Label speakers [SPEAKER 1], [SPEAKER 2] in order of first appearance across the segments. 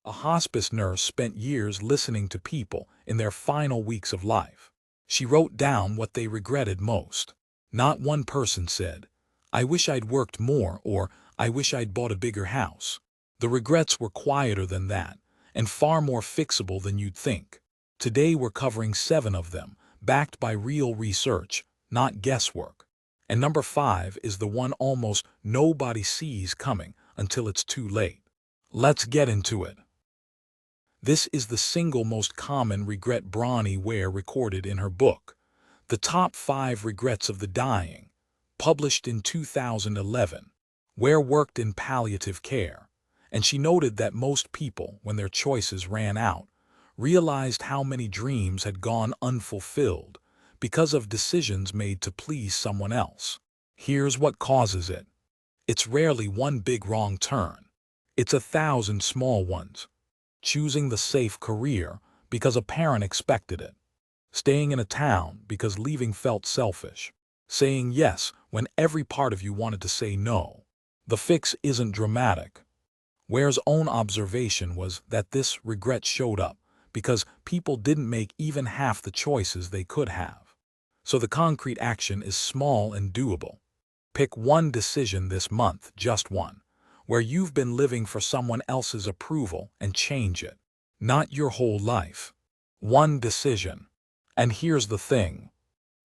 [SPEAKER 1] A hospice nurse spent years listening to people in their final weeks of life. She wrote down what they regretted most. Not one person said, "I wish I'd worked more," or "I wish I'd bought a bigger house." The regrets were quieter than that, and far more fixable than you'd think. Today we're covering 7 of them, backed by real research, not guesswork. And number 5 is the one almost nobody sees coming until it's too late. Let's get into it. This is the single most common regret Bronnie Ware recorded in her book, The Top 5 Regrets of the Dying, published in 2011. Ware worked in palliative care, and she noted that most people, when their choices ran out, realized how many dreams had gone unfulfilled because of decisions made to please someone else. Here's what causes it. It's rarely one big wrong turn. It's 1,000 small ones. Choosing the safe career because a parent expected it. Staying in a town because leaving felt selfish. Saying yes when every part of you wanted to say no. The fix isn't dramatic. Ware's own observation was that this regret showed up because people didn't make even half the choices they could have. So the concrete action is small and doable. Pick one decision this month, just one, where you've been living for someone else's approval, and change it. Not your whole life. One decision. And here's the thing.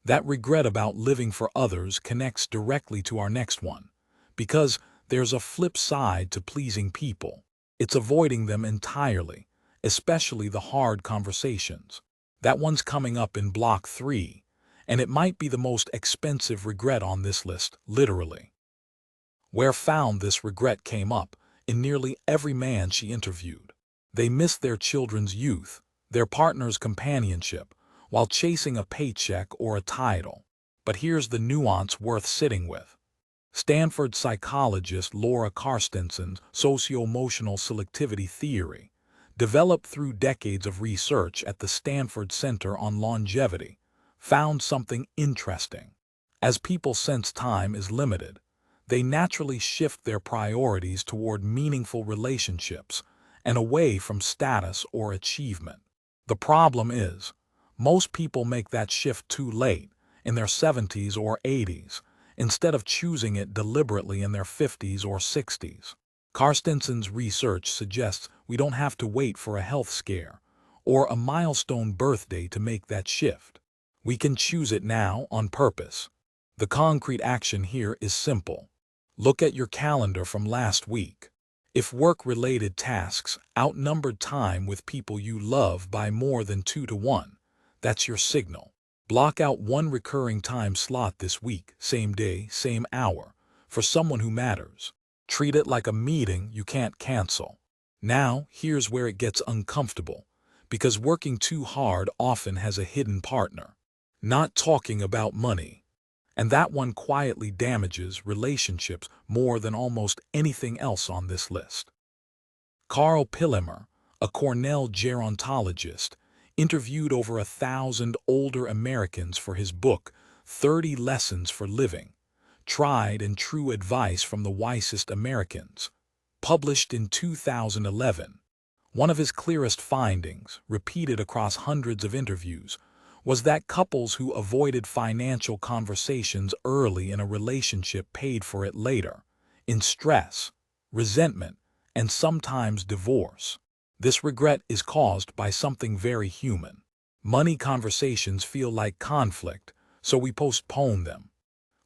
[SPEAKER 1] That regret about living for others connects directly to our next one, because there's a flip side to pleasing people. It's avoiding them entirely, especially the hard conversations. That one's coming up in block 3, and it might be the most expensive regret on this list, literally. Ware found this regret came up in nearly every man she interviewed. They missed their children's youth, their partner's companionship, while chasing a paycheck or a title. But here's the nuance worth sitting with. Stanford psychologist Carstensen's socioemotional selectivity theory, developed through decades of research at the Stanford Center on longevity, found something interesting. As people sense time is limited, they naturally shift their priorities toward meaningful relationships and away from status or achievement. The problem is, most people make that shift too late, in their 70s or 80s, instead of choosing it deliberately in their 50s or 60s. Carstensen's research suggests we don't have to wait for a health scare or a milestone birthday to make that shift. We can choose it now on purpose. The concrete action here is simple. Look at your calendar from last week. If work-related tasks outnumbered time with people you love by more than 2 to 1, that's your signal. Block out one recurring time slot this week, same day, same hour, for someone who matters. Treat it like a meeting you can't cancel. Now, here's where it gets uncomfortable, because working too hard often has a hidden partner. Not talking about money. And that one quietly damages relationships more than almost anything else on this list. Carl Pillemer, a Cornell gerontologist, interviewed over 1,000 older Americans for his book, 30 Lessons for Living, Tried and True Advice from the Wisest Americans, published in 2011. One of his clearest findings, repeated across hundreds of interviews, was that couples who avoided financial conversations early in a relationship paid for it later, in stress, resentment, and sometimes divorce. This regret is caused by something very human. Money conversations feel like conflict, so we postpone them.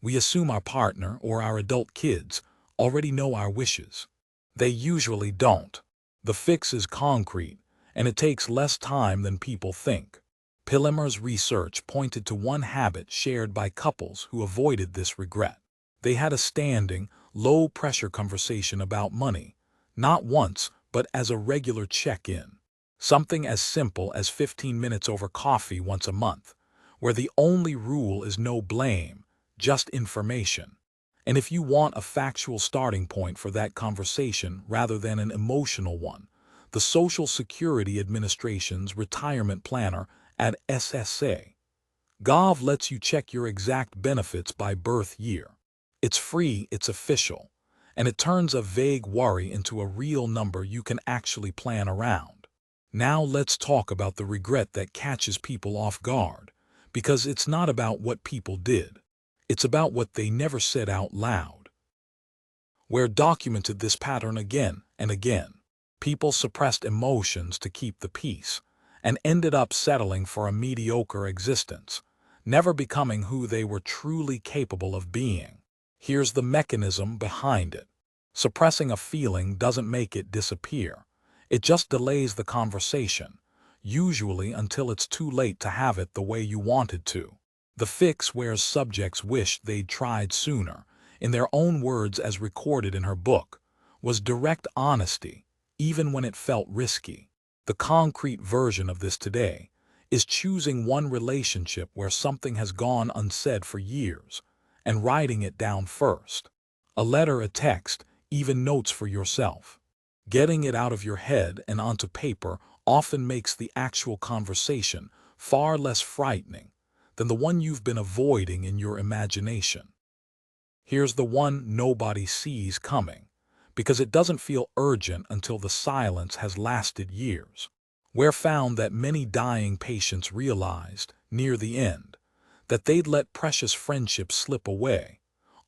[SPEAKER 1] We assume our partner or our adult kids already know our wishes. They usually don't. The fix is concrete, and it takes less time than people think. Pillemer's research pointed to one habit shared by couples who avoided this regret. They had a standing, low-pressure conversation about money, not once, but as a regular check-in. Something as simple as 15 minutes over coffee once a month, where the only rule is no blame, just information. And if you want a factual starting point for that conversation rather than an emotional one, the Social Security Administration's retirement planner at SSA.gov lets you check your exact benefits by birth year. It's free, it's official, and it turns a vague worry into a real number you can actually plan around. Now let's talk about the regret that catches people off guard, because it's not about what people did. It's about what they never said out loud. Ware documented this pattern again and again. People suppressed emotions to keep the peace, and ended up settling for a mediocre existence, never becoming who they were truly capable of being. Here's the mechanism behind it. Suppressing a feeling doesn't make it disappear. It just delays the conversation, usually until it's too late to have it the way you wanted to. The fix Ware's subjects wished they'd tried sooner, in their own words as recorded in her book, was direct honesty, even when it felt risky. The concrete version of this today is choosing one relationship where something has gone unsaid for years, and writing it down first. A letter, a text, even notes for yourself. Getting it out of your head and onto paper often makes the actual conversation far less frightening than the one you've been avoiding in your imagination. Here's the one nobody sees coming, because it doesn't feel urgent until the silence has lasted years. Ware found that many dying patients realized, near the end, that they'd let precious friendships slip away,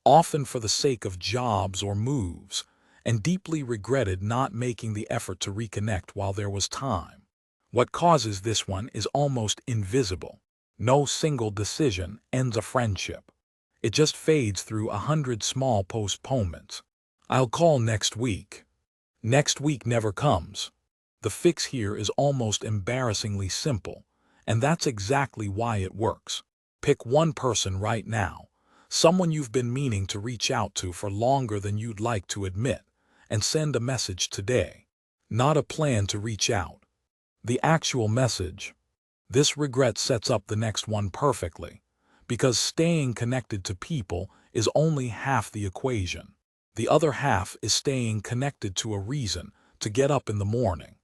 [SPEAKER 1] often for the sake of jobs or moves, and deeply regretted not making the effort to reconnect while there was time. What causes this one is almost invisible. No single decision ends a friendship. It just fades through 100 small postponements. I'll call next week. Next week never comes. The fix here is almost embarrassingly simple, and that's exactly why it works. Pick one person right now, someone you've been meaning to reach out to for longer than you'd like to admit, and send a message today. Not a plan to reach out. The actual message. This regret sets up the next one perfectly, because staying connected to people is only half the equation. The other half is staying connected to a reason to get up in the morning.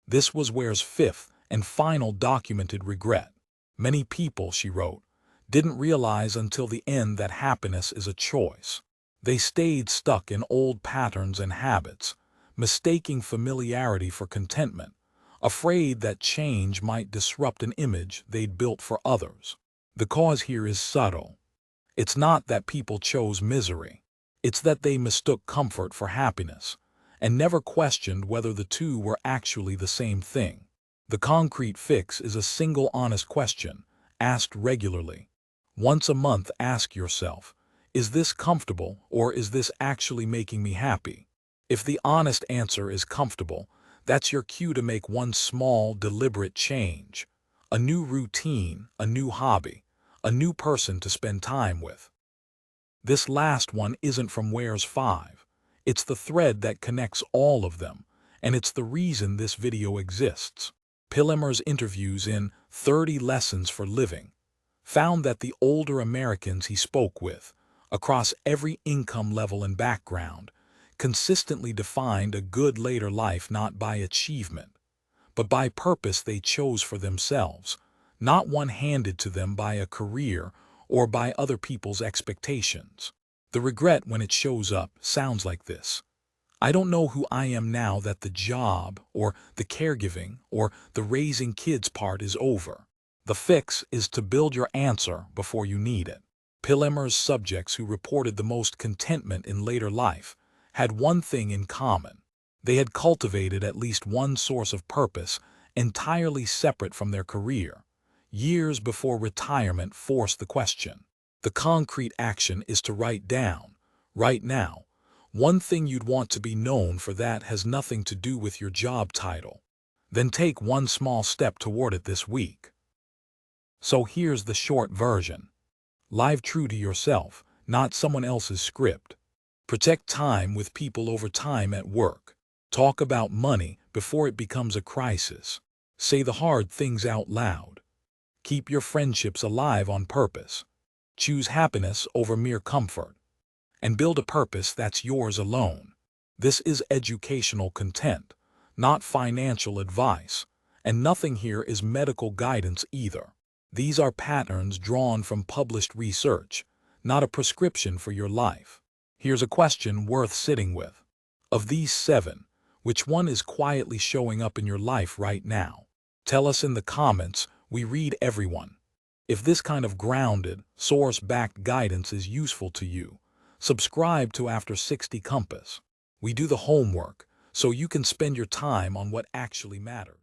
[SPEAKER 1] This was Ware's fifth and final documented regret. Many people, she wrote, didn't realize until the end that happiness is a choice. They stayed stuck in old patterns and habits, mistaking familiarity for contentment, afraid that change might disrupt an image they'd built for others. The cause here is subtle. It's not that people chose misery. It's that they mistook comfort for happiness, and never questioned whether the two were actually the same thing. The concrete fix is a single honest question, asked regularly. Once a month, ask yourself, is this comfortable, or is this actually making me happy? If the honest answer is comfortable, that's your cue to make one small, deliberate change. A new routine, a new hobby, a new person to spend time with. This last one isn't from Ware's 5. It's the thread that connects all of them, and it's the reason this video exists. Pillimer's interviews in 30 Lessons for Living found that the older Americans he spoke with, across every income level and background, consistently defined a good later life not by achievement, but by purpose they chose for themselves, not one handed to them by a career or by other people's expectations. The regret, when it shows up, sounds like this. I don't know who I am now that the job, or the caregiving, or the raising kids part is over. The fix is to build your answer before you need it. Pillimer's subjects who reported the most contentment in later life had one thing in common. They had cultivated at least one source of purpose entirely separate from their career, years before retirement forced the question. The concrete action is to write down, right now, one thing you'd want to be known for that has nothing to do with your job title. Then take one small step toward it this week. So here's the short version. Live true to yourself, not someone else's script. Protect time with people over time at work. Talk about money before it becomes a crisis. Say the hard things out loud. Keep your friendships alive on purpose. Choose happiness over mere comfort. And build a purpose that's yours alone. This is educational content, not financial advice, and nothing here is medical guidance either. These are patterns drawn from published research, not a prescription for your life. Here's a question worth sitting with. Of these 7, which one is quietly showing up in your life right now? Tell us in the comments. We read everyone. If this kind of grounded, source-backed guidance is useful to you, subscribe to After 60 Compass. We do the homework so you can spend your time on what actually matters.